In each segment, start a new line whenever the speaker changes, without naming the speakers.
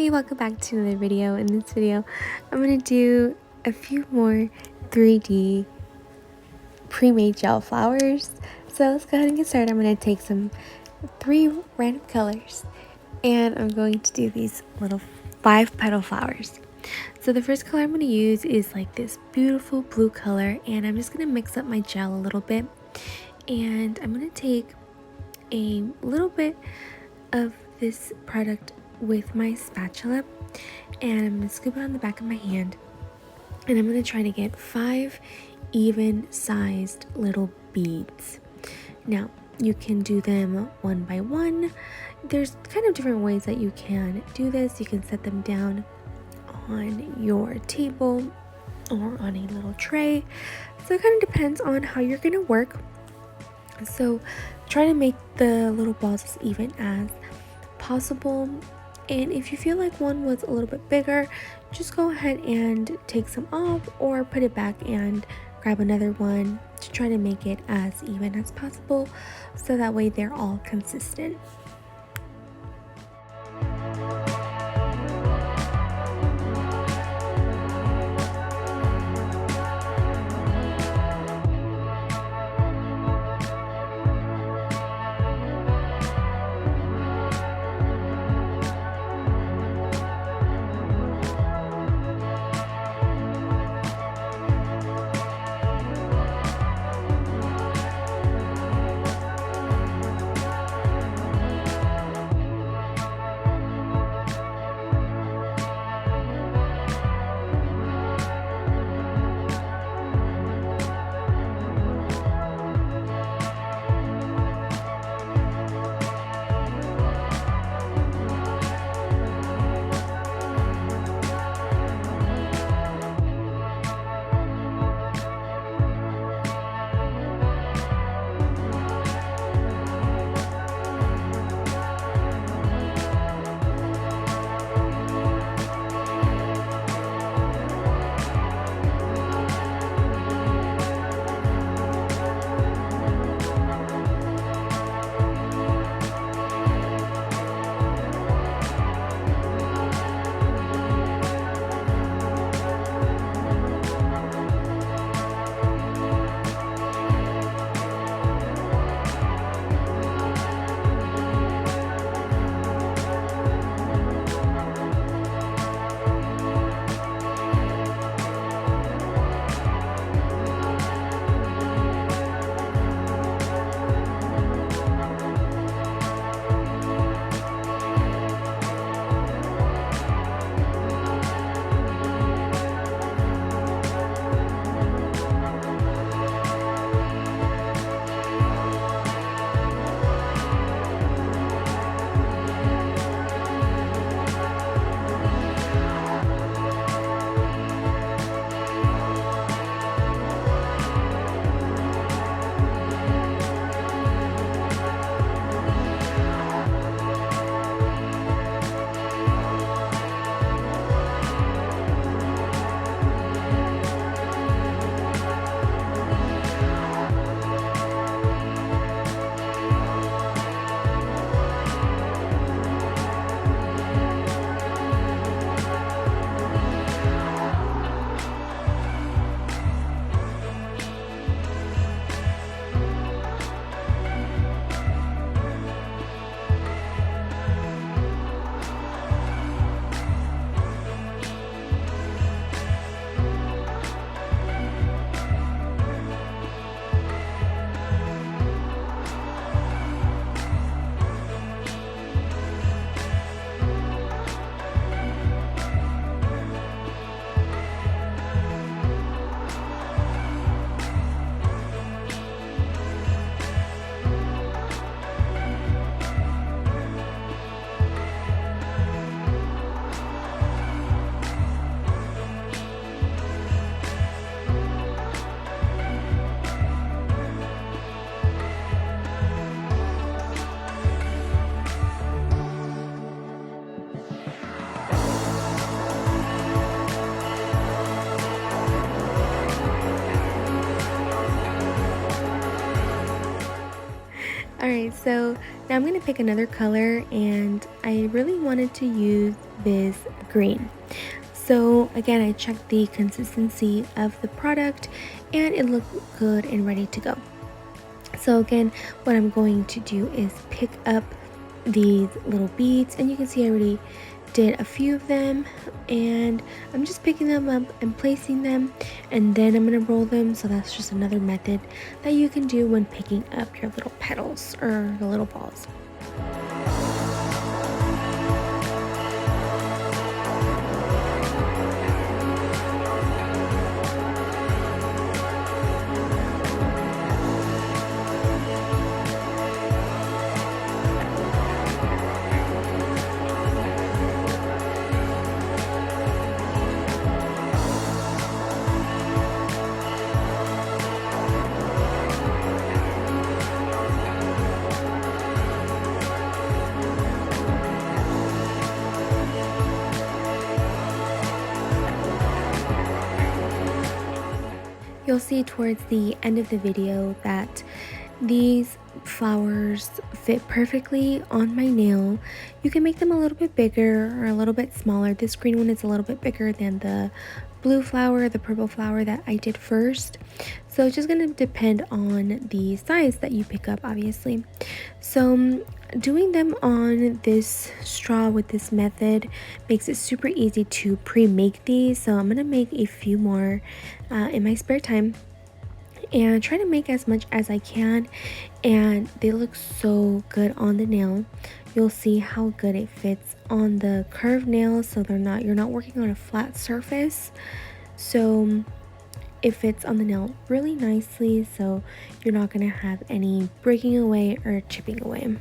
Hey, welcome back to another video. In this video, I'm going to do a few more 3D pre-made gel flowers. So let's go ahead and get started. I'm going to take three random colors and I'm going to do these little 5-petal flowers. So the first color I'm going to use is like this beautiful blue color, and I'm just going to mix up my gel a little bit. And I'm going to take a little bit of this product with my spatula, and I'm going to scoop it on the back of my hand, and I'm going to try to get 5 even sized little beads. Now you can do them one by one. There's kind of different ways that you can do this. You can set them down on your table or on a little tray, so it kind of depends on how you're going to work. So try to make the little balls as even as possible, and if you feel like one was a little bit bigger, just go ahead and take some off or put it back and grab another one to try to make it as even as possible, so that way they're all consistent. So now I'm going to pick another color, and I really wanted to use this green. So again, I checked the consistency of the product and it looked good and ready to go. So again, what I'm going to do is pick up these little beads, and you can see I already did a few of them, and I'm just picking them up and placing them, and then I'm going to roll them. So that's just another method that you can do when picking up your little petals or the little balls. You'll see towards the end of the video that these flowers fit perfectly on my nail. You can make them a little bit bigger or a little bit smaller. This green one is a little bit bigger than the blue flower, the purple flower that I did first. So it's just going to depend on the size that you pick up, obviously. So doing them on this straw with this method makes it super easy to pre-make these. So I'm going to make a few more in my spare time and try to make as much as I can, and they look so good on the nail. You'll see how good it fits on the curved nails, so you're not working on a flat surface, so it fits on the nail really nicely, so you're not going to have any breaking away or chipping away.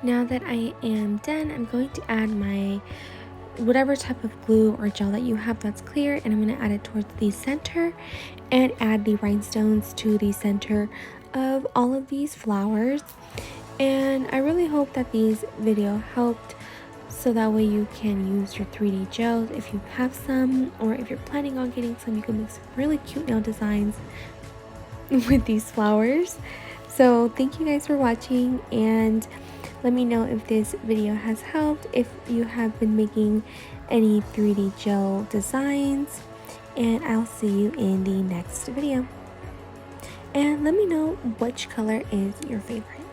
Now that I am done, I'm going to add my whatever type of glue or gel that you have that's clear, and I'm going to add it towards the center and add the rhinestones to the center of all of these flowers. And I really hope that these video helped, so that way you can use your 3D gels if you have some, or if you're planning on getting some, you can make some really cute nail designs with these flowers. So thank you guys for watching, and let me know if this video has helped, if you have been making any 3D gel designs, and I'll see you in the next video. And let me know which color is your favorite.